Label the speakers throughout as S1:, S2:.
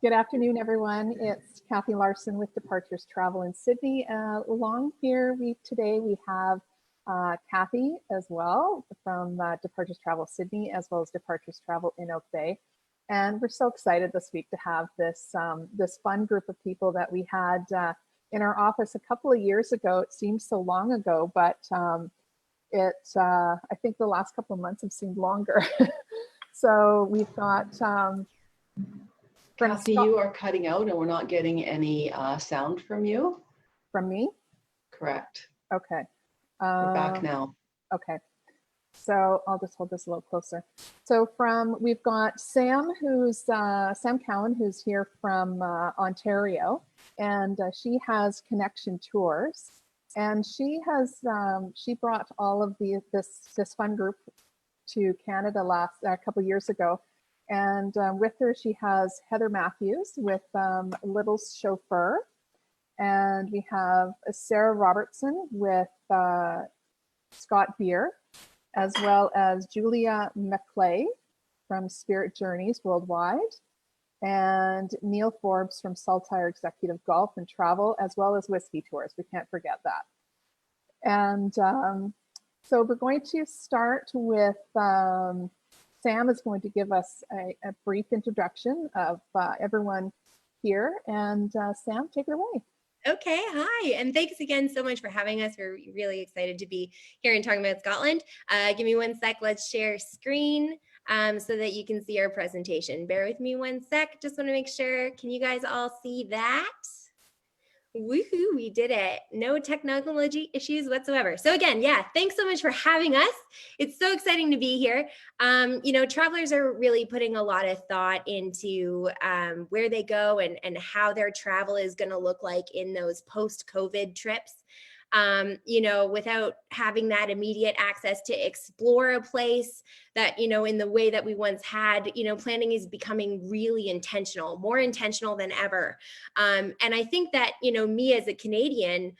S1: Good afternoon, everyone. It's Kathy Larson with Departures Travel in Sydney. Along here today we have Kathy as well from Departures Travel Sydney, as well as Departures Travel in Oak Bay. And we're so excited this week to have this fun group of people that we had in our office a couple of years ago. It seems so long ago, but I think the last couple of months have seemed longer. So we've got
S2: Kathy, you are cutting out and we're not getting any sound from you.
S1: From me?
S2: Correct.
S1: Okay.
S2: We're back now.
S1: Okay. So I'll just hold this a little closer. So we've got Sam, Sam Cowan, who's here from Ontario, and she has Connection Tours, and she brought all of this fun group to Canada a couple years ago. And with her, she has Heather Matthews with Little Chauffeur. And we have Sarah Robertson with Scott Beer, as well as Julia McClay from Spirit Journeys Worldwide, and Neil Forbes from Saltire Executive Golf and Travel, as well as Whiskey Tours. We can't forget that. And so we're going to start with Sam is going to give us a brief introduction of everyone here. And Sam, take it away.
S3: Okay, hi, and thanks again so much for having us. We're really excited to be here and talking about Scotland. Give me one sec, let's share screen so that you can see our presentation. Bear with me one sec, just want to make sure. Can you guys all see that? Woohoo, we did it. No technology issues whatsoever. So again, yeah, thanks so much for having us. It's so exciting to be here. Travelers are really putting a lot of thought into where they go and how their travel is going to look like in those post-COVID trips. Without having that immediate access to explore a place that, in the way that we once had, planning is becoming really intentional, more intentional than ever. And I think that, me as a Canadian,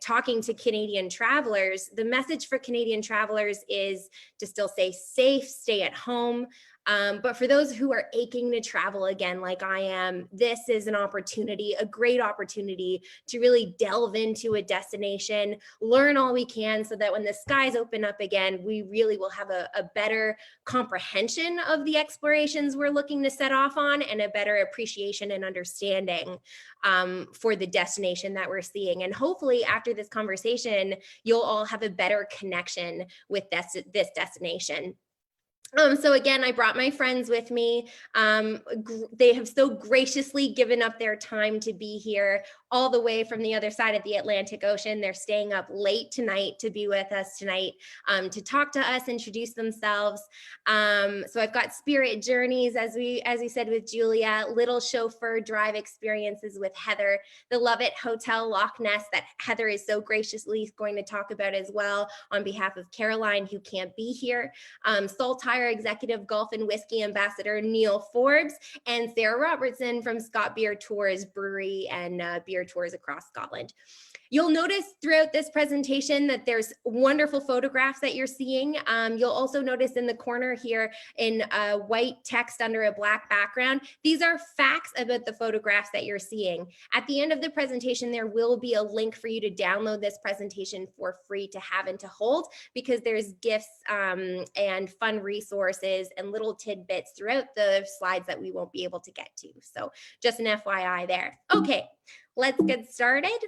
S3: talking to Canadian travelers, the message for Canadian travelers is to still stay safe, stay at home. But for those who are aching to travel again, like I am, this is an opportunity, a great opportunity to really delve into a destination, learn all we can so that when the skies open up again, we really will have a better comprehension of the explorations we're looking to set off on and a better appreciation and understanding for the destination that we're seeing. And hopefully after this conversation, you'll all have a better connection with this destination. So again, I brought my friends with me. They have so graciously given up their time to be here all the way from the other side of the Atlantic Ocean. They're staying up late tonight to be with us tonight, to talk to us, introduce themselves. So I've got Spirit Journeys, as we said, with Julia, Little Chauffeur Drive Experiences with Heather, the Lovett Hotel Loch Ness that Heather is so graciously going to talk about as well on behalf of Caroline, who can't be here. Saltire Executive Golf and Whiskey Ambassador Neil Forbes, and Sarah Robertson from Scott Beer Tours Brewery and beer tours across Scotland. You'll notice throughout this presentation that there's wonderful photographs that you're seeing. You'll also notice in the corner here in white text under a black background, these are facts about the photographs that you're seeing. At the end of the presentation, there will be a link for you to download this presentation for free to have and to hold, because there's gifts and fun resources and little tidbits throughout the slides that we won't be able to get to. So just an FYI there. Okay, let's get started.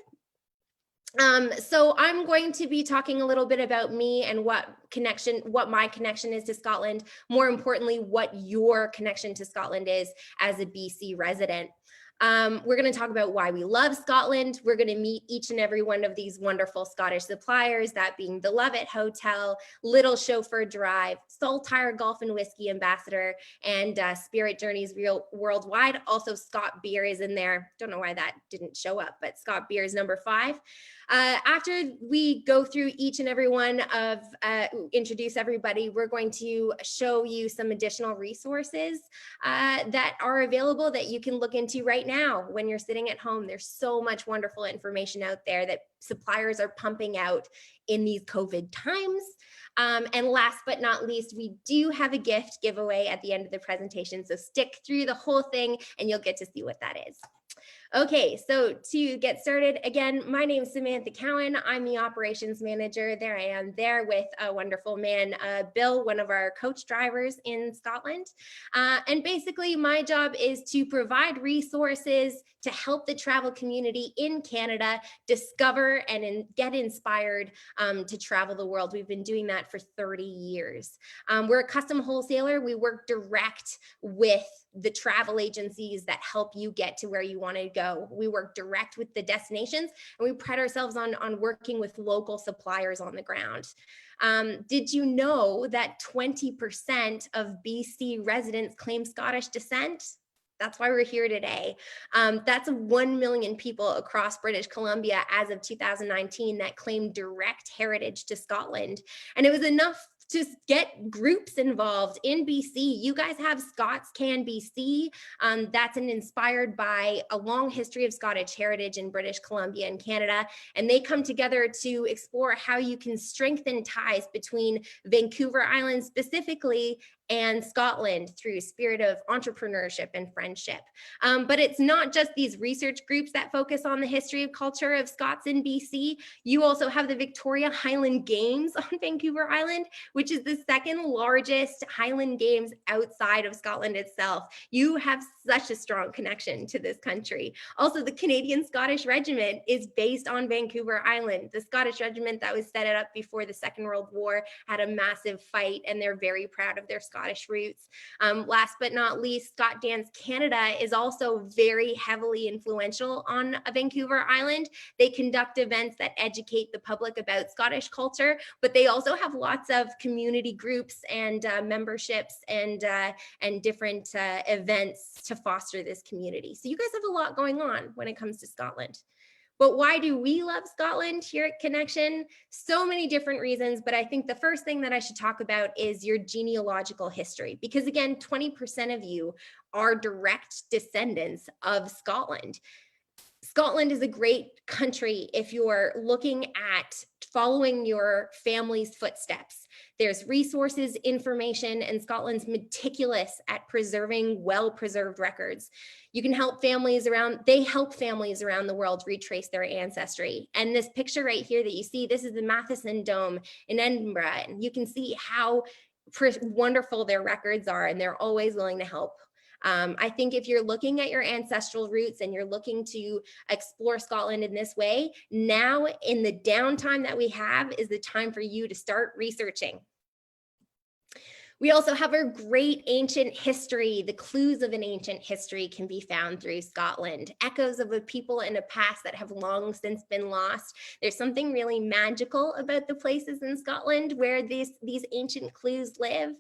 S3: So I'm going to be talking a little bit about me and what my connection is to Scotland. More importantly, what your connection to Scotland is as a BC resident. We're going to talk about why we love Scotland. We're going to meet each and every one of these wonderful Scottish suppliers, that being the Lovett Hotel, Little Chauffeur Drive, Saltire Golf and Whiskey Ambassador, and Spirit Journeys Worldwide. Also, Scott Beer is in there. Don't know why that didn't show up, but Scott Beer is number 5. After we go through each and every one of, introduce everybody, we're going to show you some additional resources that are available that you can look into right right now when you're sitting at home. There's so much wonderful information out there that suppliers are pumping out in these COVID times. And last but not least, we do have a gift giveaway at the end of the presentation. So stick through the whole thing and you'll get to see what that is. Okay, so to get started, again, my name is Samantha Cowan. I'm the operations manager. There I am there with a wonderful man, Bill, one of our coach drivers in Scotland. And basically my job is to provide resources to help the travel community in Canada discover and get inspired to travel the world. We've been doing that for 30 years. We're a custom wholesaler. We work direct with the travel agencies that help you get to where you want to go. We work direct with the destinations, and we pride ourselves on working with local suppliers on the ground. Did you know that 20% of BC residents claim Scottish descent? That's why we're here today. That's 1 million people across British Columbia as of 2019 that claim direct heritage to Scotland. And it was enough to get groups involved in BC. You guys have Scots Can BC. That's inspired by a long history of Scottish heritage in British Columbia and Canada. And they come together to explore how you can strengthen ties between Vancouver Island specifically and Scotland through spirit of entrepreneurship and friendship. But it's not just these research groups that focus on the history of culture of Scots in BC. You also have the Victoria Highland Games on Vancouver Island, which is the second largest Highland Games outside of Scotland itself. You have such a strong connection to this country. Also, the Canadian Scottish Regiment is based on Vancouver Island. The Scottish Regiment that was set up before the Second World War had a massive fight, and they're very proud of their Scottish roots. Last but not least, Scott Dance Canada is also very heavily influential on Vancouver Island. They conduct events that educate the public about Scottish culture, but they also have lots of community groups and memberships and different events to foster this community. So you guys have a lot going on when it comes to Scotland. But why do we love Scotland here at Connection? So many different reasons, but I think the first thing that I should talk about is your genealogical history, because again, 20% of you are direct descendants of Scotland. Scotland is a great country if you're looking at following your family's footsteps. There's resources, information, and Scotland's meticulous at preserving well-preserved records. You can help families around, they help families around the world retrace their ancestry. And this picture right here that you see, this is the Matheson Dome in Edinburgh. And you can see how wonderful their records are, and they're always willing to help. I think if you're looking at your ancestral roots and you're looking to explore Scotland in this way, now in the downtime that we have is the time for you to start researching. We also have a great ancient history. The clues of an ancient history can be found through Scotland. Echoes of a people in a past that have long since been lost. There's something really magical about the places in Scotland where these ancient clues live,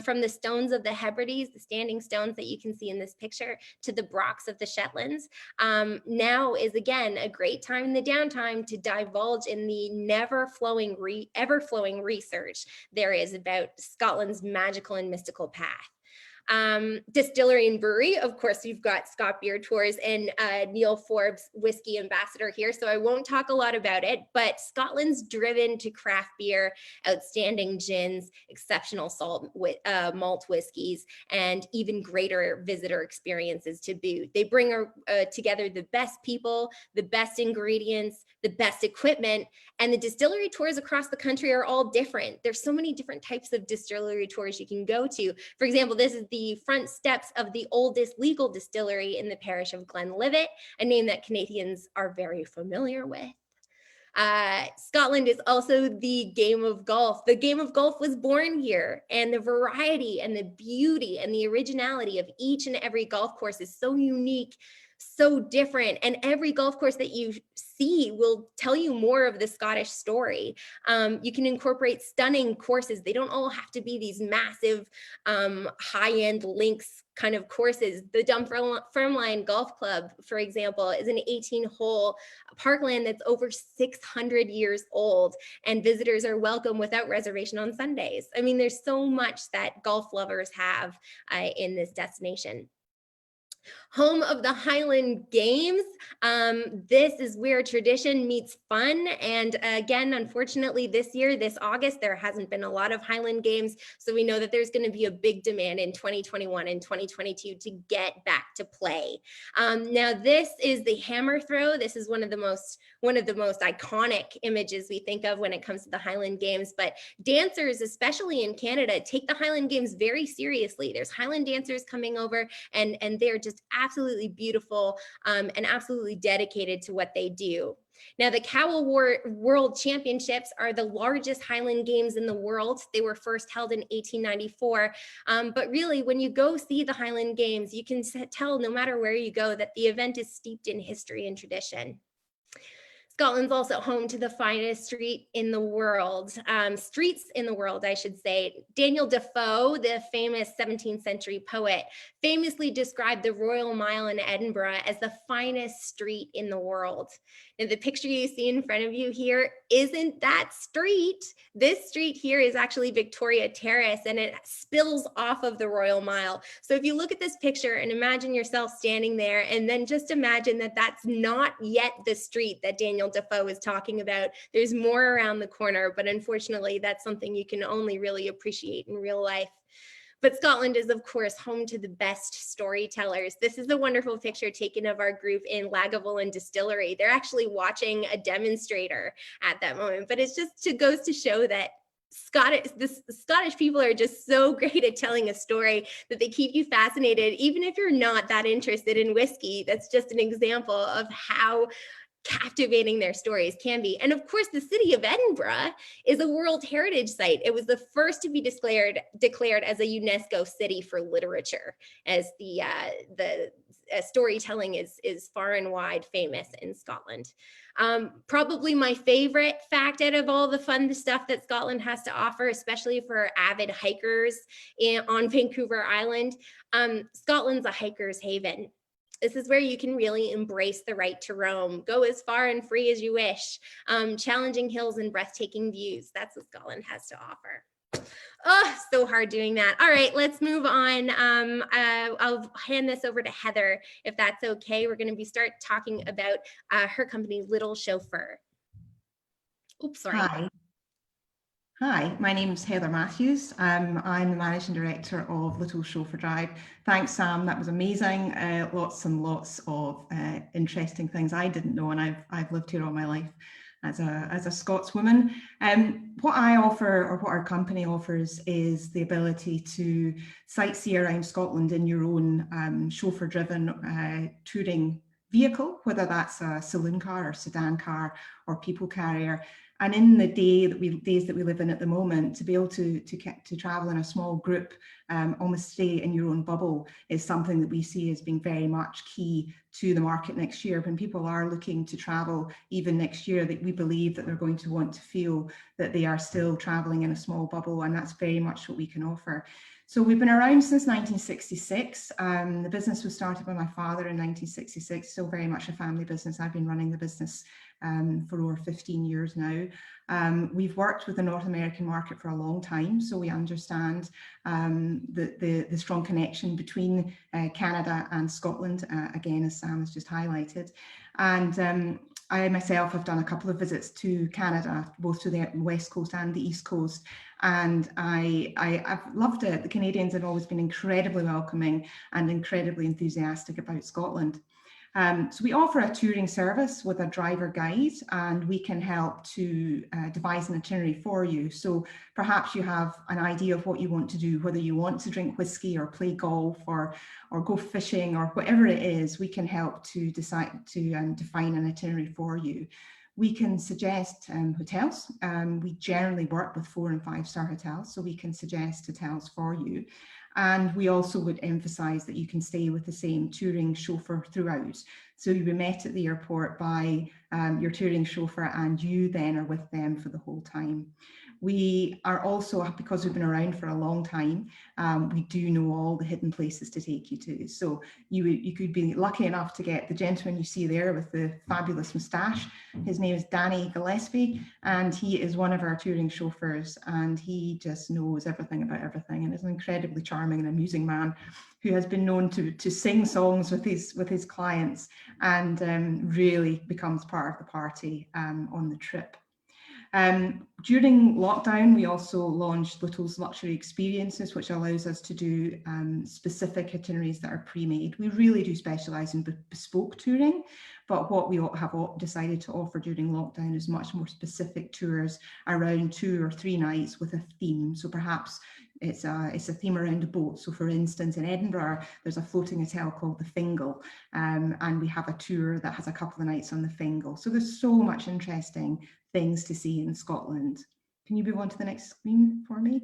S3: from the stones of the Hebrides, the standing stones that you can see in this picture, to the Brochs of the Shetlands. Now is again a great time in the downtime to divulge in the ever-flowing research there is about Scotland's magical and mystical path. Distillery and brewery, of course, you've got Scott Beer Tours and Neil Forbes, whiskey ambassador here, so I won't talk a lot about it, but Scotland's driven to craft beer, outstanding gins, exceptional malt whiskeys, and even greater visitor experiences to boot. They bring together the best people, the best ingredients, the best equipment, and the distillery tours across the country are all different. There's so many different types of distillery tours you can go to. For example, this is the front steps of the oldest legal distillery in the parish of Glenlivet, a name that Canadians are very familiar with. Scotland is also the game of golf. The game of golf was born here, and the variety and the beauty and the originality of each and every golf course is so unique, so different, and every golf course that you see will tell you more of the Scottish story. You can incorporate stunning courses. They don't all have to be these massive high-end links kind of courses. The Dunfermline Golf Club, for example, is an 18-hole parkland that's over 600 years old, and visitors are welcome without reservation on Sundays. I mean, there's so much that golf lovers have in this destination. Home of the Highland Games. This is where tradition meets fun. And again, unfortunately, this year, this August, there hasn't been a lot of Highland Games. So we know that there's going to be a big demand in 2021 and 2022 to get back to play. Now, this is the hammer throw. This is one of the most iconic images we think of when it comes to the Highland Games. But dancers, especially in Canada, take the Highland Games very seriously. There's Highland dancers coming over, and they're just absolutely beautiful and absolutely dedicated to what they do. Now, the Cowell World Championships are the largest Highland Games in the world. They were first held in 1894. But really, when you go see the Highland Games, you can tell no matter where you go that the event is steeped in history and tradition. Scotland's also home to the finest streets in the world, I should say. Daniel Defoe, the famous 17th century poet, famously described the Royal Mile in Edinburgh as the finest street in the world. Now, the picture you see in front of you here isn't that street. This street here is actually Victoria Terrace, and it spills off of the Royal Mile. So if you look at this picture and imagine yourself standing there, and then just imagine that that's not yet the street that Daniel Defoe is talking about. There's more around the corner, but unfortunately, that's something you can only really appreciate in real life. But Scotland is, of course, home to the best storytellers. This is a wonderful picture taken of our group in Lagavulin Distillery. They're actually watching a demonstrator at that moment, but it's just goes to show that Scottish people are just so great at telling a story that they keep you fascinated, even if you're not that interested in whiskey. That's just an example of how captivating their stories can be. And of course, the city of Edinburgh is a World Heritage Site. It was the first to be declared as a UNESCO city for literature, as the storytelling is far and wide famous in Scotland. Probably my favorite fact out of all the fun stuff that Scotland has to offer, especially for avid hikers on Vancouver Island, Scotland's a hiker's haven. This is where you can really embrace the right to roam, go as far and free as you wish, challenging hills and breathtaking views. That's what Scotland has to offer. Oh, so hard doing that. All right, let's move on. I'll hand this over to Heather, if that's okay. We're going to start talking about her company, Little Chauffeur. Oops, sorry.
S4: Hi, my name's Heather Matthews. I'm the Managing Director of Little Chauffeur Drive. Thanks, Sam. That was amazing. Lots and lots of interesting things I didn't know, and I've lived here all my life as a Scotswoman. What I offer, or what our company offers, is the ability to sightsee around Scotland in your own chauffeur-driven touring vehicle, whether that's a saloon car or sedan car or people carrier. And in the days that we live in at the moment, to be able to travel in a small group, almost stay in your own bubble, is something that we see as being very much key to the market next year. When people are looking to travel, even next year, that we believe that they're going to want to feel that they are still traveling in a small bubble, and that's very much what we can offer. So we've been around since 1966. The business was started by my father in 1966, still very much a family business. I've been running the business for over 15 years now. We've worked with the North American market for a long time, so we understand the strong connection between Canada and Scotland, again, as Sam has just highlighted. And I myself have done a couple of visits to Canada, both to the West Coast and the East Coast, and I've loved it. The Canadians have always been incredibly welcoming and incredibly enthusiastic about Scotland. So we offer a touring service with a driver guide, and we can help to devise an itinerary for you. So perhaps you have an idea of what you want to do, whether you want to drink whiskey or play golf or go fishing or whatever it is. We can help to decide to define an itinerary for you. We can suggest hotels. We generally work with 4- and 5-star hotels, so we can suggest hotels for you. And we also would emphasize that you can stay with the same touring chauffeur throughout. So you'll be met at the airport by your touring chauffeur, and you then are with them for the whole time. We are also, because we've been around for a long time, we do know all the hidden places to take you to. So you could be lucky enough to get the gentleman you see there with the fabulous moustache. His name is Danny Gillespie, and he is one of our touring chauffeurs, and he just knows everything about everything, and is an incredibly charming and amusing man who has been known to sing songs with his clients, and really becomes part of the party on the trip. During lockdown, we also launched Little's Luxury Experiences, which allows us to do specific itineraries that are pre-made. We really do specialise in bespoke touring, but what we have decided to offer during lockdown is much more specific tours around 2 or 3 nights with a theme. So perhaps it's a theme around a boat. So for instance, in Edinburgh, there's a floating hotel called the Fingal, and we have a tour that has a couple of nights on the Fingal. So there's so much interesting things to see in Scotland. Can you move on to the next screen for me?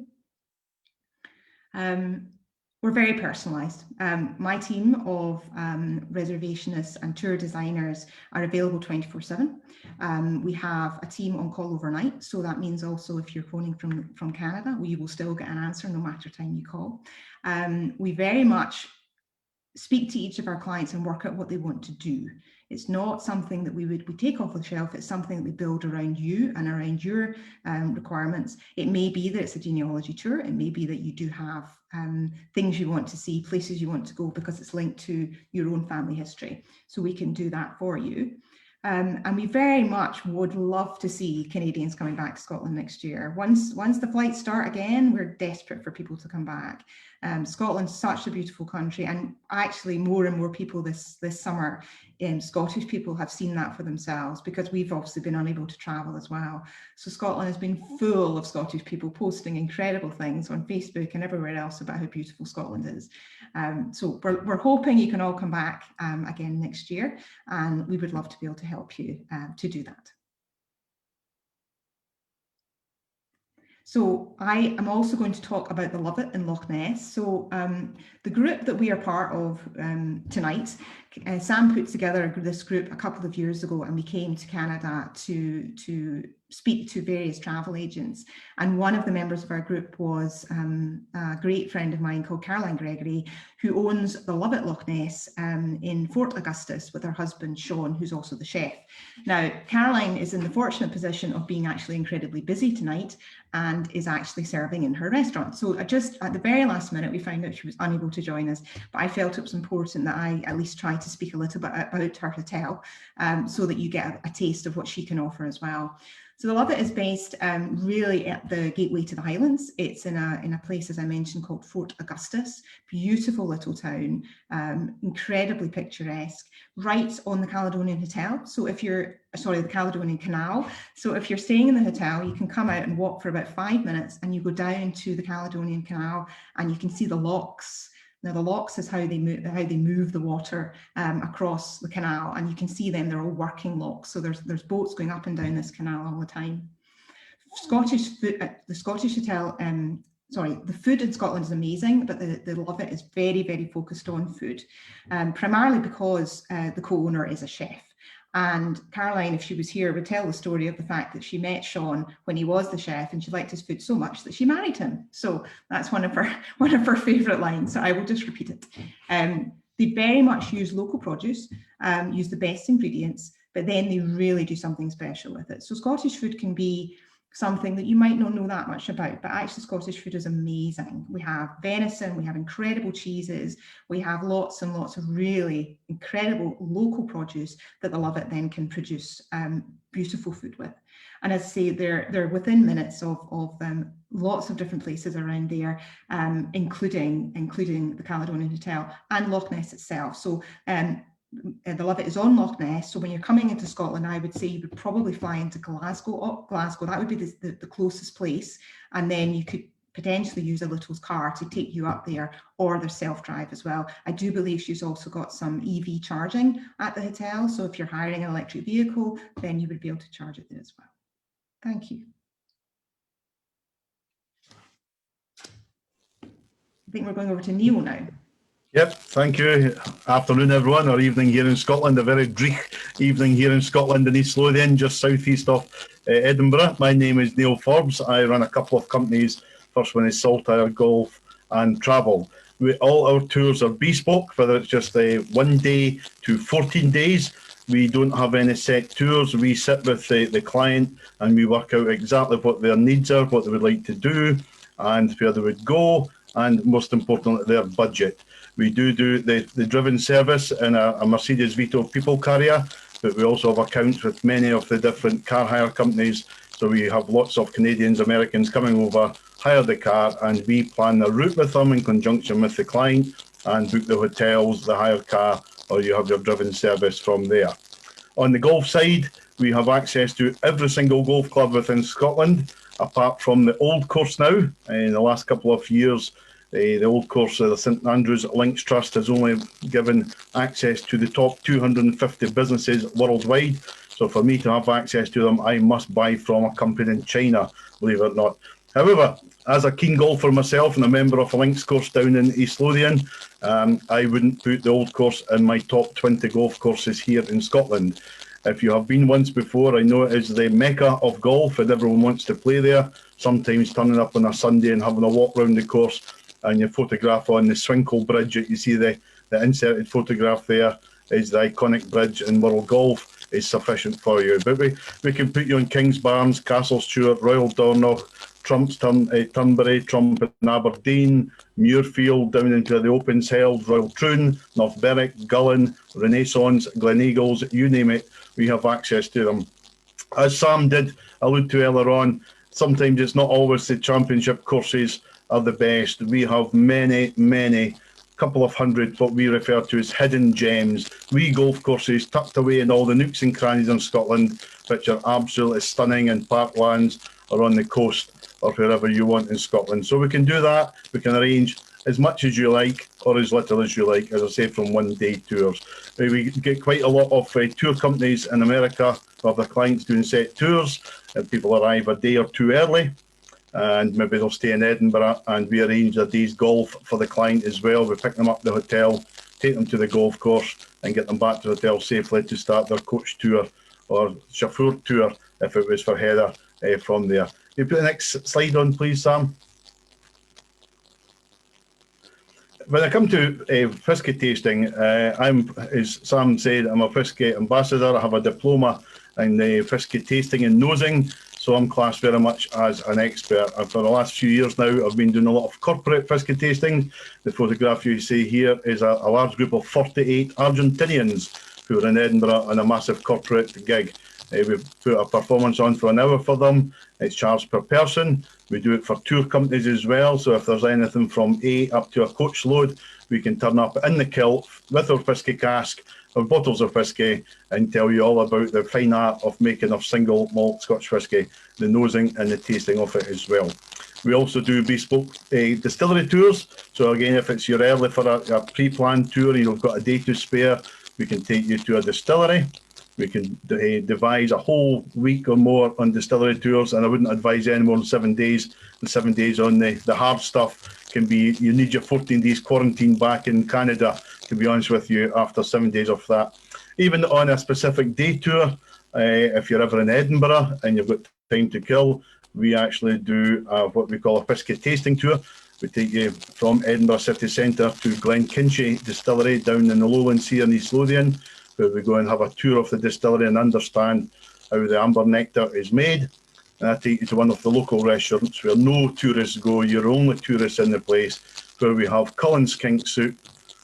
S4: We're very personalised. My team of reservationists and tour designers are available 24/7. We have a team on call overnight, so that means also if you're phoning from Canada, we will still get an answer no matter time you call. We very much speak to each of our clients and work out what they want to do. It's not something that we take off the shelf. It's something that we build around you and around your requirements. It may be that it's a genealogy tour. It may be that you do have things you want to see, places you want to go because it's linked to your own family history. So we can do that for you. And we very much would love to see Canadians coming back to Scotland next year. Once the flights start again, we're desperate for people to come back. Scotland's such a beautiful country, and actually more and more people this summer, Scottish people have seen that for themselves, because we've obviously been unable to travel as well. So Scotland has been full of Scottish people posting incredible things on Facebook and everywhere else about how beautiful Scotland is. So we're hoping you can all come back again next year, and we would love to be able to help you to do that. So I am also going to talk about the Lovat in Loch Ness. So the group that we are part of tonight, Sam put together this group a couple of years ago, and we came to Canada to speak to various travel agents. And one of the members of our group was a great friend of mine called Caroline Gregory, who owns the Lovat Loch Ness in Fort Augustus with her husband, Sean, who's also the chef. Now, Caroline is in the fortunate position of being actually incredibly busy tonight and is actually serving in her restaurant. So just at the very last minute, we found out she was unable to join us, but I felt it was important that I at least try to speak a little bit about her hotel so that you get a taste of what she can offer as well. So the Lovat is based really at the gateway to the Highlands. It's in a place, as I mentioned, called Fort Augustus. Beautiful little town, incredibly picturesque, right on the Caledonian Hotel. So if you're, sorry, the Caledonian Canal. So if you're staying in the hotel, you can come out and walk for about 5 minutes, and you go down to the Caledonian Canal, and you can see the locks. Now the locks is how they move the water across the canal, and you can see them, they're all working locks. So there's boats going up and down this canal all the time. The Scottish hotel, the food in Scotland is amazing, but the Lovat is very, very focused on food, primarily because the co-owner is a chef. And Caroline, if she was here, would tell the story of the fact that she met Sean when he was the chef, and she liked his food so much that she married him. So that's one of her favourite lines. So I will just repeat it. They very much use local produce, use the best ingredients, but then they really do something special with it. So Scottish food can be something that you might not know that much about, but actually Scottish food is amazing. We have venison, we have incredible cheeses, we have lots and lots of really incredible local produce that the Lovat then can produce beautiful food with. And as I say, they're within minutes of them, lots of different places around there, including the Caledonian Hotel and Loch Ness itself. So the Lovat is on Loch Ness, so when you're coming into Scotland, I would say you would probably fly into Glasgow. That would be the closest place, and then you could potentially use a Little's car to take you up there, or there's self-drive as well. I do believe she's also got some EV charging at the hotel, so if you're hiring an electric vehicle, then you would be able to charge it there as well. Thank you. I think we're going over to Neil now.
S5: Yep, thank you. Afternoon, everyone, or evening here in Scotland. A very dreich evening here in Scotland in East Lothian, just southeast of Edinburgh. My name is Neil Forbes. I run a couple of companies. First one is Saltire Golf and Travel. All our tours are bespoke, whether it's just a 1 day to 14 days. We don't have any set tours. We sit with the client and we work out exactly what their needs are, what they would like to do, and where they would go, and most importantly, their budget. We do the driven service in a Mercedes Vito people carrier, but we also have accounts with many of the different car hire companies. So we have lots of Canadians, Americans coming over, hire the car, and we plan the route with them in conjunction with the client and book the hotels, the hired car, or you have your driven service from there. On the golf side, we have access to every single golf club within Scotland, apart from the old course now. In the last couple of years, the old course of the St Andrews Links Trust has only given access to the top 250 businesses worldwide. So for me to have access to them, I must buy from a company in China, believe it or not. However, as a keen golfer myself and a member of a links course down in East Lothian, I wouldn't put the old course in my top 20 golf courses here in Scotland. If you have been once before, I know it is the mecca of golf and everyone wants to play there. Sometimes turning up on a Sunday and having a walk around the course and your photograph on the Swinkle Bridge, you see the inserted photograph there is the iconic bridge in World Golf, is sufficient for you. But we can put you on Kingsbarns, Castle Stewart, Royal Dornoch, Turnberry, Trump in Aberdeen, Muirfield, down into the Opens held, Royal Troon, North Berwick, Gullen, Renaissance, Gleneagles, you name it, we have access to them. As Sam did allude to earlier on, sometimes it's not always the championship courses are the best. We have many, couple of hundred, what we refer to as hidden gems, wee golf courses tucked away in all the nooks and crannies in Scotland, which are absolutely stunning in parklands or on the coast or wherever you want in Scotland. So we can do that. We can arrange as much as you like or as little as you like, as I say, from 1 day tours. We get quite a lot of tour companies in America who have their clients doing set tours, and people arrive a day or two early, and maybe they'll stay in Edinburgh, and we arrange a day's golf for the client as well. We pick them up at the hotel, take them to the golf course, and get them back to the hotel safely to start their coach tour or chauffeur tour, if it was for Heather, from there. Can you put the next slide on, please, Sam? When I come to whisky tasting, as Sam said, I'm a whisky ambassador. I have a diploma in whisky tasting and nosing, so I'm classed very much as an expert. For the last few years now, I've been doing a lot of corporate whisky tasting. The photograph you see here is a large group of 48 Argentinians who are in Edinburgh on a massive corporate gig. We put a performance on for an hour for them. It's charged per person. We do it for tour companies as well. So if there's anything from A up to a coach load, we can turn up in the kilt with our whisky cask or bottles of whisky and tell you all about the fine art of making of single malt Scotch whisky, the nosing and the tasting of it as well. We also do bespoke distillery tours. So again, if it's you're early for a pre-planned tour, you've got a day to spare, we can take you to a distillery. We can devise a whole week or more on distillery tours, and I wouldn't advise any more than 7 days. The 7 days on the hard stuff can be, you need your 14 days quarantine back in Canada, to be honest with you, after 7 days of that. Even on a specific day tour, if you're ever in Edinburgh and you've got time to kill, we actually do what we call a whisky tasting tour. We take you from Edinburgh city centre to Glenkinchie Distillery down in the Lowlands here in East Lothian, where we go and have a tour of the distillery and understand how the amber nectar is made. And I take you to one of the local restaurants where no tourists go, you're only tourists in the place, where we have Cullen's Kink Soup,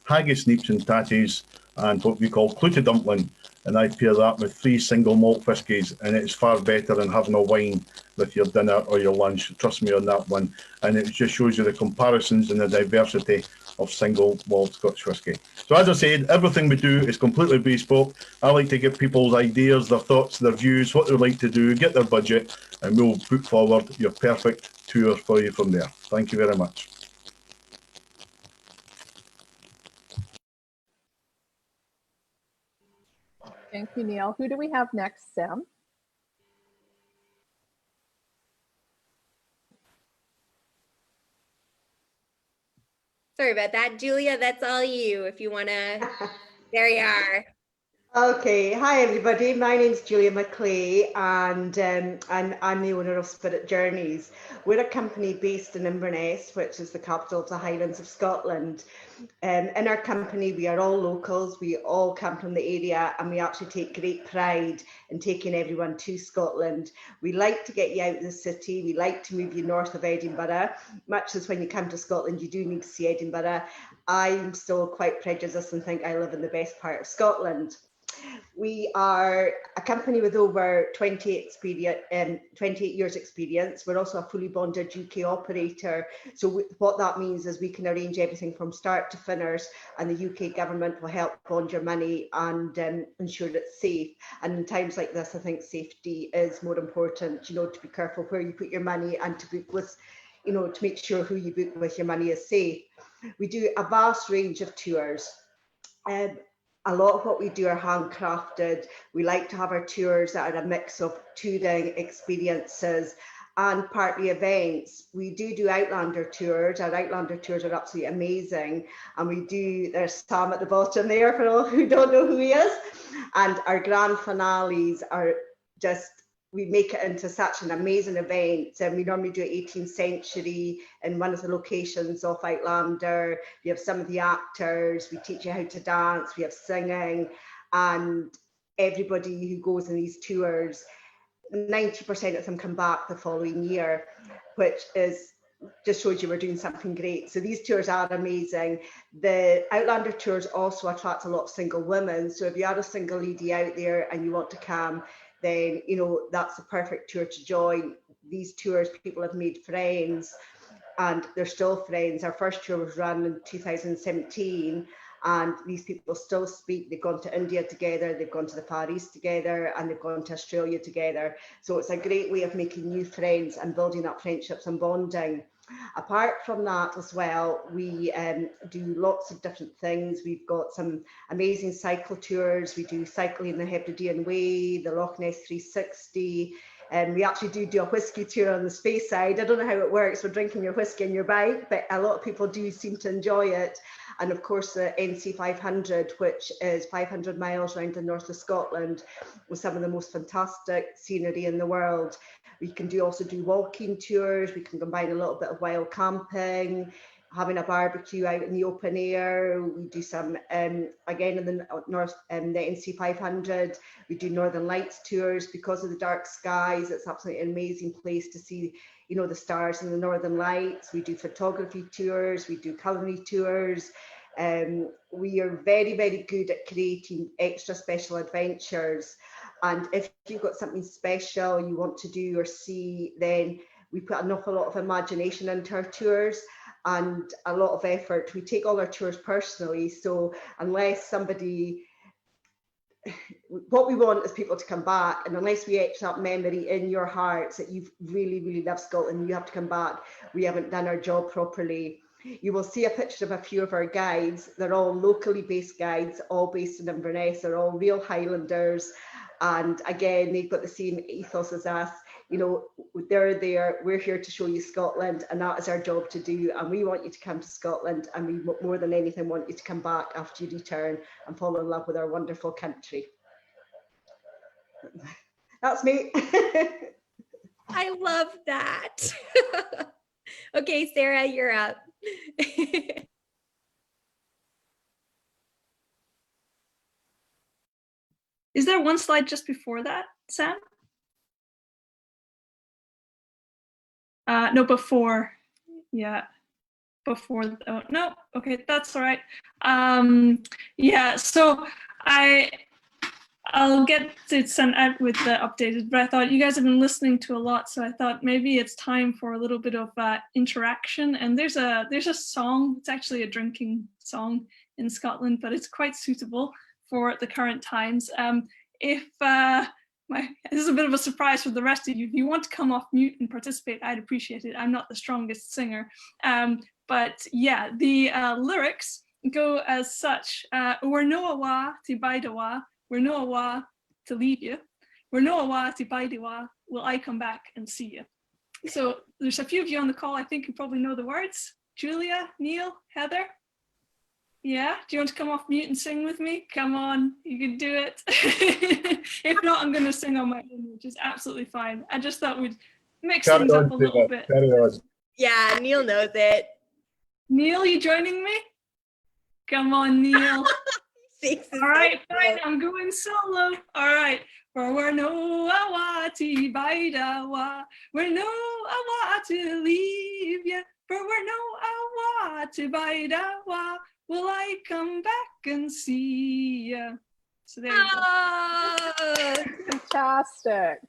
S5: haggis, neeps and tatties, and what we call clouted dumpling. And I pair that with 3 single malt whiskies, and it's far better than having a wine with your dinner or your lunch. Trust me on that one. And it just shows you the comparisons and the diversity of single malt Scotch whisky. So as I said, everything we do is completely bespoke. I like to get people's ideas, their thoughts, their views, what they would like to do, get their budget, and we'll put forward your perfect tour for you from there. Thank you very much.
S1: Thank you, Neil. Who do we have next, Sam?
S3: Sorry about that, Julia. That's all you. If you want to, there you are.
S6: Okay, hi everybody. My name's Julia McClay, and I'm the owner of Spirit Journeys. We're a company based in Inverness, which is the capital of the Highlands of Scotland. In our company, we are all locals. We all come from the area, and we actually take great pride in taking everyone to Scotland. We like to get you out of the city. We like to move you north of Edinburgh. Much as when you come to Scotland, you do need to see Edinburgh. I'm still quite prejudiced and think I live in the best part of Scotland. We are a company with over 28 years experience. We're also a fully bonded UK operator. So what that means is we can arrange everything from start to finish, and the UK government will help bond your money and ensure it's safe. And in times like this, I think safety is more important, you know, to be careful where you put your money and to book with, you know, to make sure who you book with your money is safe. We do a vast range of tours. A lot of what we do are handcrafted. We like to have our tours that are a mix of touring experiences and party events. We do Outlander tours. Our Outlander tours are absolutely amazing. And there's Sam at the bottom there for all who don't know who he is. And our grand finales are just, we make it into such an amazing event. And we normally do 18th century in one of the locations of Outlander. We have some of the actors, we teach you how to dance, we have singing, and everybody who goes on these tours, 90% of them come back the following year, which is just shows you we're doing something great. So these tours are amazing. The Outlander tours also attract a lot of single women. So if you are a single lady out there and you want to come, then, you know, that's the perfect tour to join. These tours, people have made friends and they're still friends. Our first tour was run in 2017 and these people still speak. They've gone to India together, they've gone to the Far East together, and they've gone to Australia together. So it's a great way of making new friends and building up friendships and bonding. Apart from that as well, we do lots of different things. We've got some amazing cycle tours. We do cycling the Hebridean Way, the Loch Ness 360. We actually do a whiskey tour on the space side. I don't know how it works. We're drinking your whiskey on your bike, but a lot of people do seem to enjoy it. And of course, the NC 500, which is 500 miles around the north of Scotland, with some of the most fantastic scenery in the world. We can also do walking tours. We can combine a little bit of wild camping, having a barbecue out in the open air. We do some, again, in the north, the NC 500, we do Northern Lights tours. Because of the dark skies, it's absolutely an amazing place to see, you know, the stars and the Northern Lights. We do photography tours, we do culinary tours. We are very, very good at creating extra special adventures. And if you've got something special you want to do or see, then we put an awful lot of imagination into our tours and a lot of effort. We take all our tours personally. So unless somebody, what we want is people to come back, and unless we etch that memory in your hearts that you've really, really loved Scotland, you have to come back, we haven't done our job properly. You will see a picture of a few of our guides. They're all locally based guides, all based in Inverness. They're all real Highlanders. And again, they've got the same ethos as us. You know, they're there, we're here to show you Scotland, and that is our job to do. And we want you to come to Scotland, and we more than anything want you to come back after you return and fall in love with our wonderful country. That's me.
S3: I love that. Okay, Sarah, you're up.
S7: Is there one slide just before that, Sam? No, before. Yeah, before. Oh, no, okay, that's all right. Yeah, so I'll get it sent out with the updated, but I thought you guys have been listening to a lot, so I thought maybe it's time for a little bit of interaction. And there's a song. It's actually a drinking song in Scotland, but it's quite suitable for the current times. This is a bit of a surprise for the rest of you. If you want to come off mute and participate, I'd appreciate it. I'm not the strongest singer, but yeah, the lyrics go as such. We're no awa to bide awa. We're no awa to leave you. We're no awa to bide awa. Will I come back and see you? So there's a few of you on the call. I think you probably know the words. Julia, Neil, Heather. Yeah, do you want to come off mute and sing with me? Come on, you can do it. If not, I'm going to sing on my own, which is absolutely fine. I just thought we'd mix
S5: Carry
S7: things
S5: on,
S7: up a little
S5: Sarah,
S7: bit.
S5: carry on.
S3: Yeah, Neil knows it.
S7: Neil, you joining me? Come on, Neil.
S3: Thanks.
S7: All right, fine, I'm going solo. All right. For we're no awati baidawa, we're no awa to leave ya. For we're no awa to baidawa, will I come back and see ya? So there you go.
S3: Oh,
S1: Fantastic.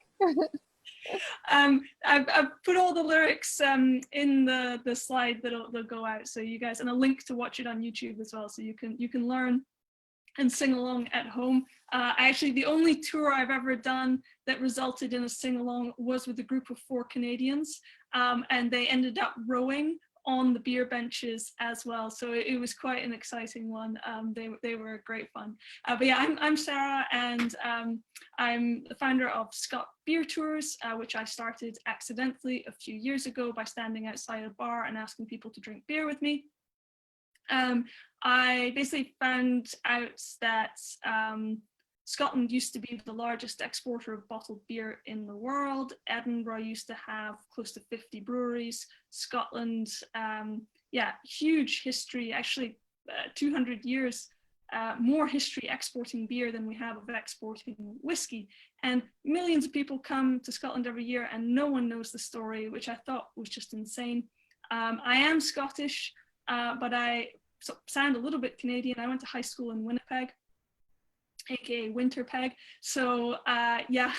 S7: I've put all the lyrics in the slide that'll go out, so you guys, and a link to watch it on YouTube as well, so you can learn and sing along at home. Actually, the only tour I've ever done that resulted in a sing along was with a group of 4 Canadians, and they ended up rowing on the beer benches as well. So it was quite an exciting one. They were great fun. But yeah, I'm Sarah, and I'm the founder of Scott Beer Tours, which I started accidentally a few years ago by standing outside a bar and asking people to drink beer with me. I basically found out that Scotland used to be the largest exporter of bottled beer in the world. Edinburgh used to have close to 50 breweries. Scotland, yeah, huge history, actually 200 years more history exporting beer than we have of exporting whiskey. And millions of people come to Scotland every year and no one knows the story, which I thought was just insane. I am Scottish, but I sound a little bit Canadian. I went to high school in Winnipeg, aka Winterpeg. So yeah,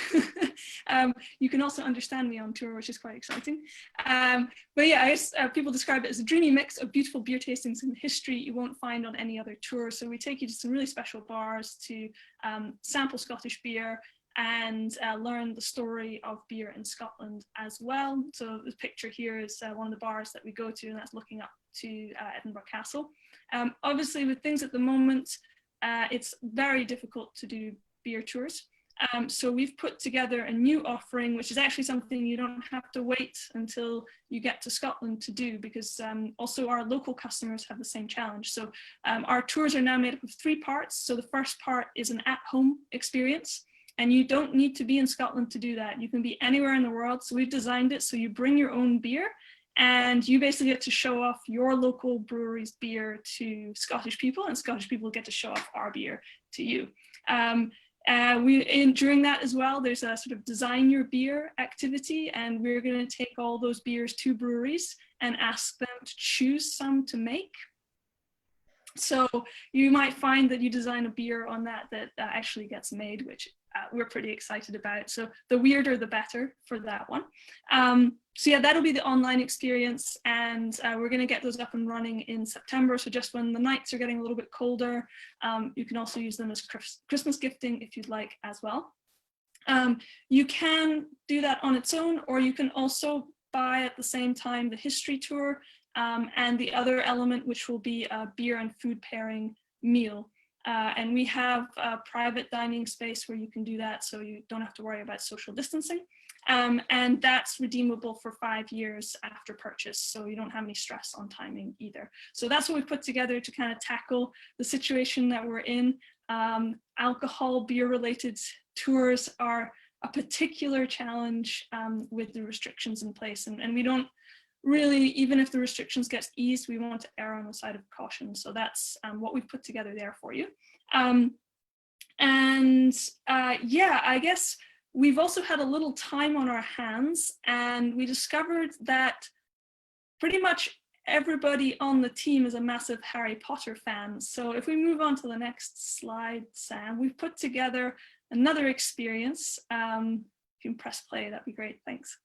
S7: you can also understand me on tour, which is quite exciting. But yeah, I guess people describe it as a dreamy mix of beautiful beer tastings and history you won't find on any other tour. So we take you to some really special bars to sample Scottish beer and learn the story of beer in Scotland as well. So the picture here is one of the bars that we go to, and that's looking up to Edinburgh Castle. Obviously, with things at the moment, it's very difficult to do beer tours. So we've put together a new offering, which is actually something you don't have to wait until you get to Scotland to do, because also our local customers have the same challenge. So our tours are now made up of 3 parts. So the first part is an at-home experience, and you don't need to be in Scotland to do that. You can be anywhere in the world. So we've designed it so you bring your own beer, and you basically get to show off your local brewery's beer to Scottish people, and Scottish people get to show off our beer to you. During that as well, there's a sort of design your beer activity, and we're going to take all those beers to breweries and ask them to choose some to make. So you might find that you design a beer on that actually gets made, which we're pretty excited about. So the weirder, the better for that one. So yeah, that'll be the online experience, and we're going to get those up and running in September. So just when the nights are getting a little bit colder, you can also use them as Christmas gifting if you'd like as well. You can do that on its own, or you can also buy at the same time the history tour and the other element, which will be a beer and food pairing meal. And we have a private dining space where you can do that, so you don't have to worry about social distancing. And that's redeemable for 5 years after purchase, so you don't have any stress on timing either. So that's what we've put together to kind of tackle the situation that we're in. Alcohol, beer-related tours are a particular challenge with the restrictions in place, and we don't really, even if the restrictions get eased, we want to err on the side of caution. So that's what we've put together there for you. Yeah, I guess we've also had a little time on our hands, and we discovered that pretty much everybody on the team is a massive Harry Potter fan. So if we move on to the next slide, Sam, we've put together another experience. If you can press play, that'd be great, thanks.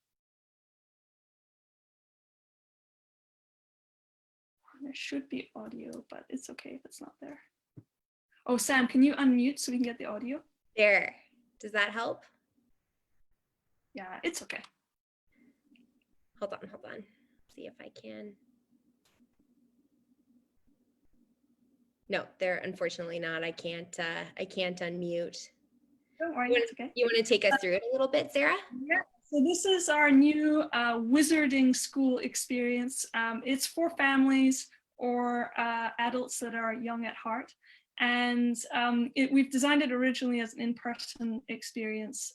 S7: There should be audio, but it's okay if it's not there. Oh, Sam, can you unmute so we can get the audio?
S3: there. Does that help?
S7: Yeah, it's okay.
S3: Hold on. See if I can. No, they're unfortunately not. I can't unmute.
S7: Don't worry, it's okay.
S3: You want to take us through it a little bit, Sarah?
S7: Yeah, so this is our new wizarding school experience. It's for families or adults that are young at heart. And we've designed it originally as an in-person experience,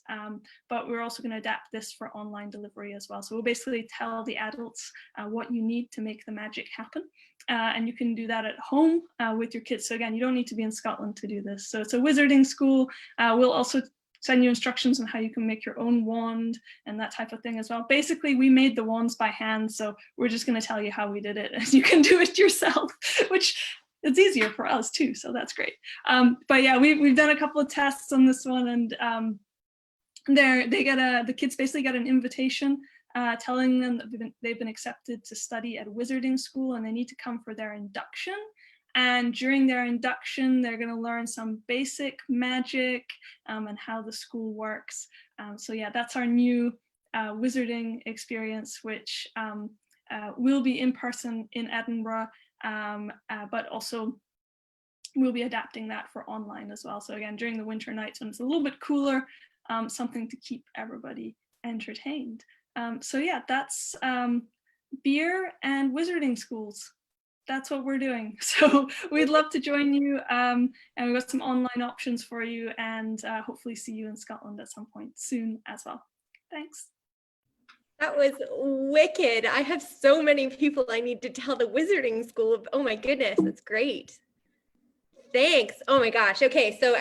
S7: but we're also going to adapt this for online delivery as well. So we'll basically tell the adults what you need to make the magic happen. And you can do that at home with your kids. So again, you don't need to be in Scotland to do this. So it's a wizarding school. We'll also send you instructions on how you can make your own wand and that type of thing as well. Basically, we made the wands by hand, so we're just going to tell you how we did it, and you can do it yourself, which it's easier for us too, so that's great. But yeah, we've done a couple of tests on this one, and the kids basically get an invitation telling them that they've been accepted to study at wizarding school, and they need to come for their induction. And during their induction, they're going to learn some basic magic and how the school works. So yeah, that's our new wizarding experience, which will be in person in Edinburgh, but also we'll be adapting that for online as well. So again, during the winter nights when it's a little bit cooler, something to keep everybody entertained. So yeah, that's beer and wizarding schools. That's what we're doing. So we'd love to join you, and we've got some online options for you, and hopefully see you in Scotland at some point soon as well. Thanks.
S3: That was wicked. I have so many people I need to tell the wizarding school. Oh my goodness, that's great. Thanks. Oh my gosh. Okay, so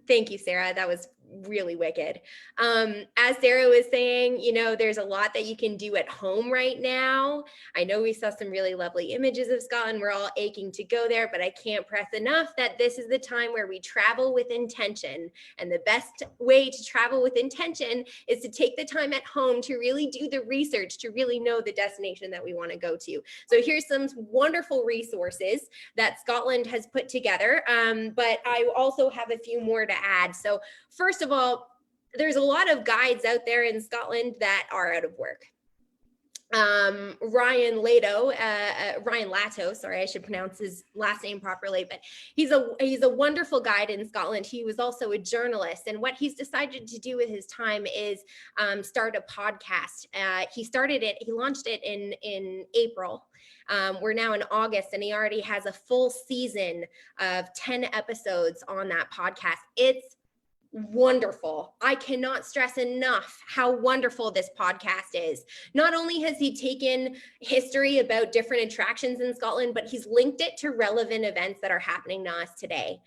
S3: thank you, Sarah. That was really wicked. As Sarah was saying, there's a lot that you can do at home right now. I know we saw some really lovely images of Scotland. We're all aching to go there, but I can't press enough that this is the time where we travel with intention. And the best way to travel with intention is to take the time at home to really do the research, to really know the destination that we want to go to. So here's some wonderful resources that Scotland has put together, but I also have a few more to add. So first of all, there's a lot of guides out there in Scotland that are out of work. Ryan Latto, sorry, I should pronounce his last name properly, but he's a wonderful guide in Scotland. He was also a journalist, and what he's decided to do with his time is start a podcast. He launched it in April. We're now in August, and he already has a full season of 10 episodes on that podcast. It's wonderful. I cannot stress enough how wonderful this podcast is. Not only has he taken history about different attractions in Scotland, but he's linked it to relevant events that are happening to us today.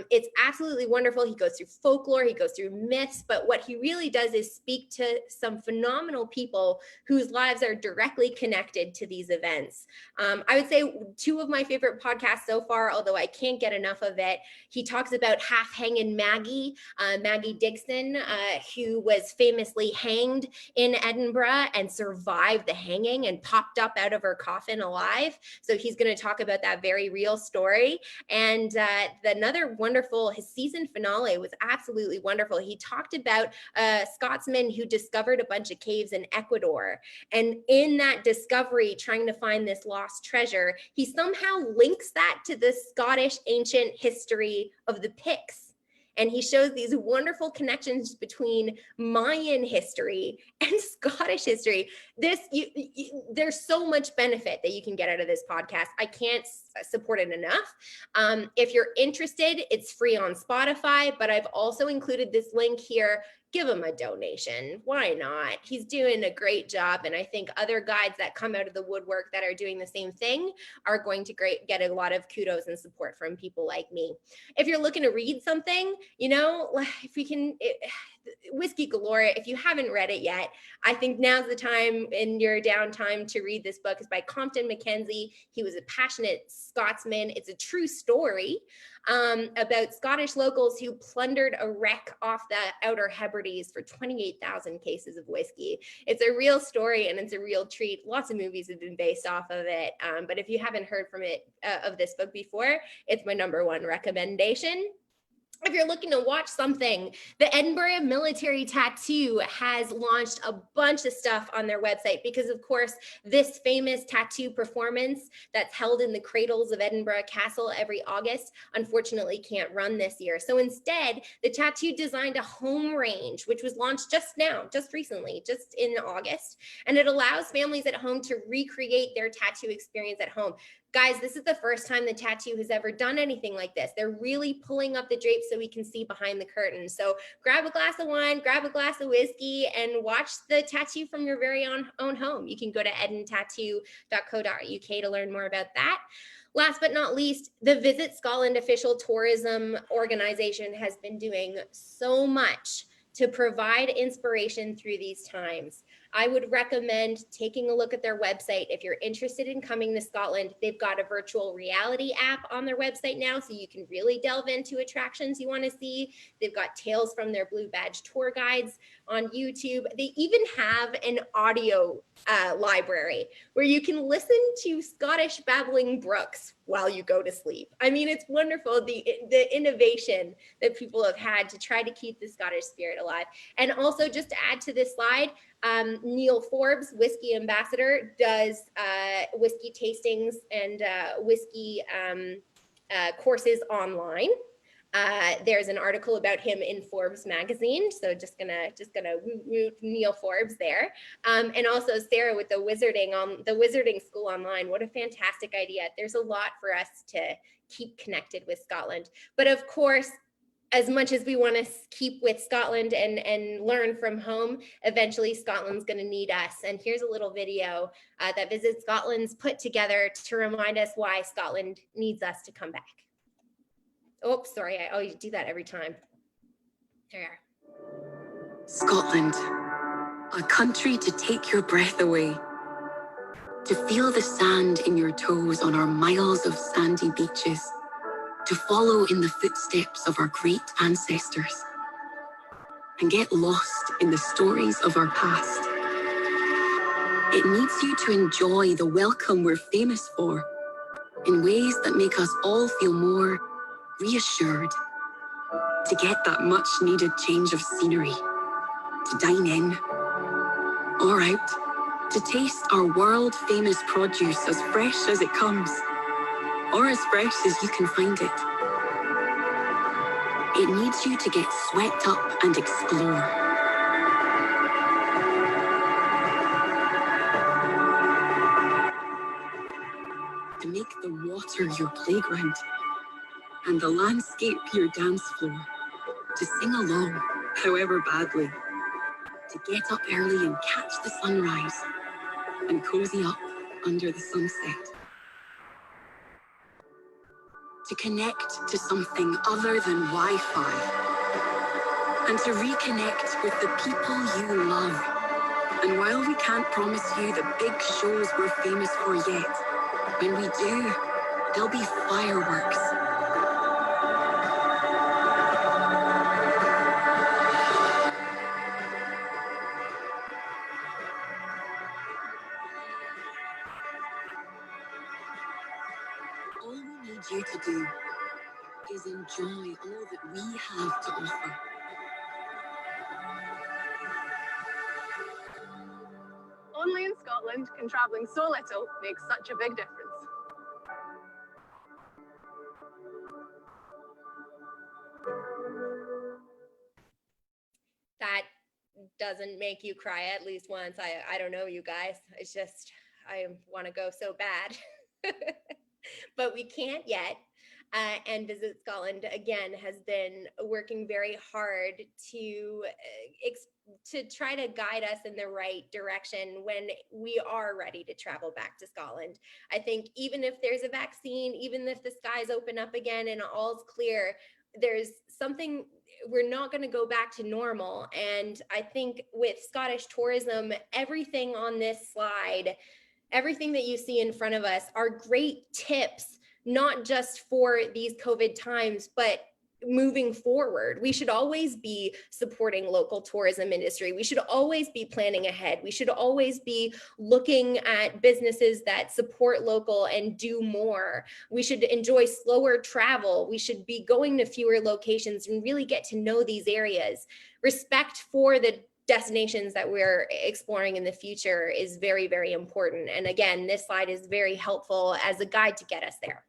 S3: It's absolutely wonderful. He goes through folklore, he goes through myths, but what he really does is speak to some phenomenal people whose lives are directly connected to these events. I would say two of my favorite podcasts so far, although I can't get enough of it. He talks about Half Hangin' Maggie, Maggie Dixon, who was famously hanged in Edinburgh and survived the hanging and popped up out of her coffin alive. So he's going to talk about that very real story. And another wonderful, his season finale was absolutely wonderful. He talked about a Scotsman who discovered a bunch of caves in Ecuador. And in that discovery, trying to find this lost treasure, he somehow links that to the Scottish ancient history of the Picts. And he shows these wonderful connections between Mayan history and Scottish history. There's so much benefit that you can get out of this podcast. I can't support it enough. If you're interested, it's free on Spotify, but I've also included this link here. Give him a donation. Why not? He's doing a great job. And I think other guides that come out of the woodwork that are doing the same thing are going to get a lot of kudos and support from people like me. If you're looking to read something, if we can, Whiskey Galore, if you haven't read it yet, I think now's the time in your downtime to read this book. It's by Compton Mackenzie. He was a passionate Scotsman. It's a true story about Scottish locals who plundered a wreck off the Outer Hebrides for 28,000 cases of whiskey. It's a real story and it's a real treat. Lots of movies have been based off of it. But if you haven't heard of this book before, it's my #1 recommendation. If you're looking to watch something, the Edinburgh Military Tattoo has launched a bunch of stuff on their website because, of course, this famous tattoo performance that's held in the cradles of Edinburgh Castle every August, unfortunately can't run this year. So instead, the Tattoo designed a home range, which was launched just recently, just in August. And it allows families at home to recreate their tattoo experience at home. Guys, this is the first time the tattoo has ever done anything like this. They're really pulling up the drapes so we can see behind the curtain. So grab a glass of wine, grab a glass of whiskey, and watch the tattoo from your very own home. You can go to edentattoo.co.uk to learn more about that. Last but not least, the Visit Scotland official tourism organization has been doing so much to provide inspiration through these times. I would recommend taking a look at their website. If you're interested in coming to Scotland, they've got a virtual reality app on their website now, so you can really delve into attractions you want to see. They've got tales from their Blue Badge tour guides on YouTube. They even have an audio library where you can listen to Scottish babbling brooks while you go to sleep. I mean, it's wonderful, the innovation that people have had to try to keep the Scottish spirit alive. And also, just to add to this slide, Neil Forbes, whiskey ambassador, does whiskey tastings and whiskey courses online. There's an article about him in Forbes magazine, so just gonna woot Neil Forbes there. And also Sarah with the Wizarding School online. What a fantastic idea! There's a lot for us to keep connected with Scotland, but of course, as much as we want to keep with Scotland and learn from home, eventually Scotland's going to need us. And here's a little video that Visit Scotland's put together to remind us why Scotland needs us to come back. Oh, sorry, I always do that every time. There you are.
S8: Scotland, a country to take your breath away, to feel the sand in your toes on our miles of sandy beaches, to follow in the footsteps of our great ancestors, and get lost in the stories of our past. It needs you to enjoy the welcome we're famous for in ways that make us all feel more reassured, to get that much needed change of scenery, to dine in or out, to taste our world famous produce as fresh as it comes, or as fresh as you can find it. It needs you to get swept up and explore. To make the water your playground and the landscape your dance floor. To sing along, however badly. To get up early and catch the sunrise and cozy up under the sunset. To connect to something other than Wi-Fi, and to reconnect with the people you love. And while we can't promise you the big shows we're famous for yet, when we do, there'll be fireworks. All we need you to do is enjoy all that we have to offer.
S9: Only in Scotland can travelling so little make such a big difference.
S3: That doesn't make you cry at least once. I don't know, you guys. It's just, I want to go so bad. But we can't yet. And Visit Scotland, again, has been working very hard to try to guide us in the right direction when we are ready to travel back to Scotland. I think even if there's a vaccine, even if the skies open up again and all's clear, there's something, we're not going to go back to normal. And I think with Scottish tourism, everything on this slide, everything that you see in front of us are great tips, not just for these COVID times, but moving forward. We should always be supporting local tourism industry. We should always be planning ahead. We should always be looking at businesses that support local and do more. We should enjoy slower travel. We should be going to fewer locations and really get to know these areas. Respect for the destinations that we're exploring in the future is very, very important. And again, this slide is very helpful as a guide to get us there.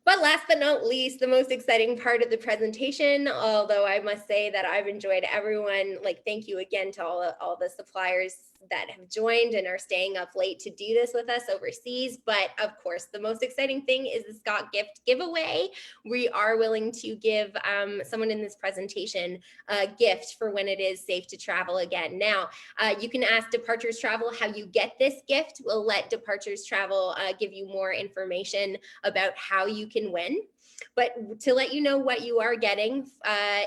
S3: But last but not least, the most exciting part of the presentation, although I must say that I've enjoyed everyone, like thank you again to all the suppliers that have joined and are staying up late to do this with us overseas. But of course, the most exciting thing is the Scott Gift giveaway. We are willing to give someone in this presentation a gift for when it is safe to travel again. Now, you can ask Departures Travel how you get this gift. We'll let Departures Travel give you more information about how you can win. But to let you know what you are getting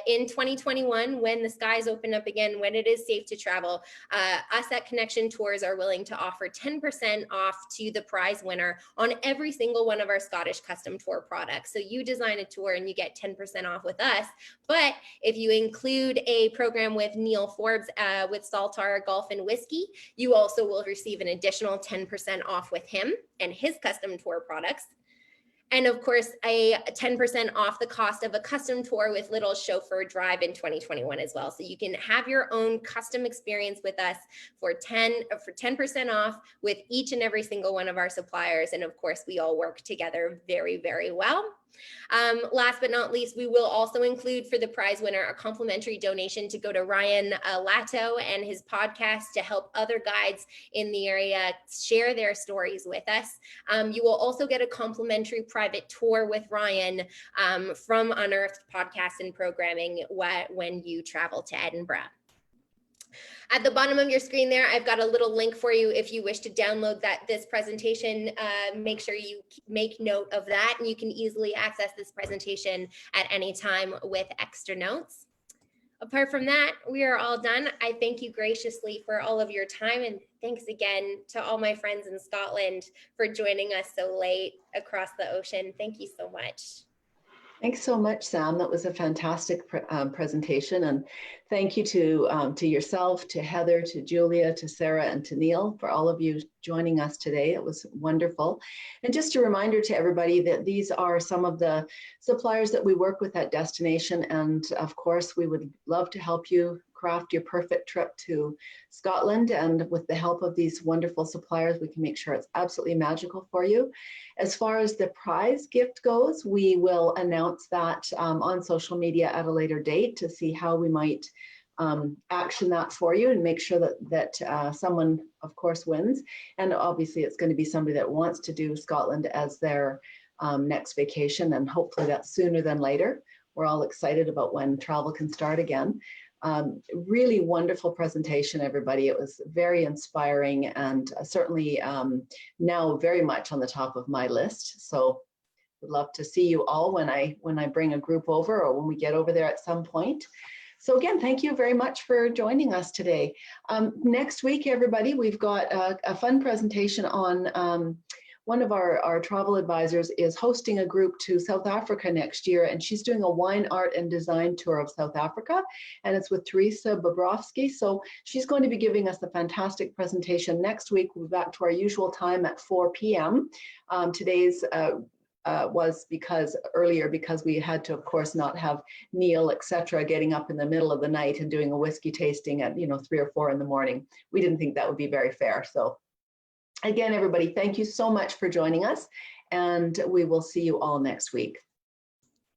S3: in 2021, when the skies open up again, when it is safe to travel, us at Connection Tours are willing to offer 10% off to the prize winner on every single one of our Scottish Custom Tour products. So you design a tour and you get 10% off with us. But if you include a program with Neil Forbes with Saltire Golf and Whiskey, you also will receive an additional 10% off with him and his custom tour products. And of course, a 10% off the cost of a custom tour with Little Chauffeur Drive in 2021 as well. So you can have your own custom experience with us for 10% off with each and every single one of our suppliers. And of course, we all work together very, very well. Last but not least, we will also include for the prize winner a complimentary donation to go to Ryan Lato and his podcast to help other guides in the area share their stories with us. You will also get a complimentary private tour with Ryan from Unearthed Podcast and Programming when you travel to Edinburgh. At the bottom of your screen there, I've got a little link for you if you wish to download this presentation. Make sure you make note of that, and you can easily access this presentation at any time with extra notes. Apart from that, we are all done. I thank you graciously for all of your time, and thanks again to all my friends in Scotland for joining us so late across the ocean. Thank you so much.
S2: Thanks so much, Sam. That was a fantastic presentation. And thank you to yourself, to Heather, to Julia, to Sarah, and to Neil for all of you joining us today. It was wonderful. And just a reminder to everybody that these are some of the suppliers that we work with at Destination. And of course, we would love to help you craft your perfect trip to Scotland. And with the help of these wonderful suppliers, we can make sure it's absolutely magical for you. As far as the prize gift goes, we will announce that on social media at a later date to see how we might action that for you and make sure that someone, of course, wins. And obviously, it's going to be somebody that wants to do Scotland as their next vacation, and hopefully that's sooner than later. We're all excited about when travel can start again. Really wonderful presentation, everybody. It was very inspiring and certainly now very much on the top of my list. So would love to see you all when I bring a group over or when we get over there at some point. So again, thank you very much for joining us today. Next week, everybody, we've got a fun presentation on one of our travel advisors is hosting a group to South Africa next year, and she's doing a wine, art, and design tour of South Africa, and it's with Teresa Bobrovsky. So she's going to be giving us a fantastic presentation next week. We'll be back to our usual time at 4 p.m. Today's was earlier because we had to, of course, not have Neil, etc., getting up in the middle of the night and doing a whiskey tasting at 3 or 4 in the morning. We didn't think that would be very fair. So again, everybody, thank you so much for joining us, and we will see you all next week.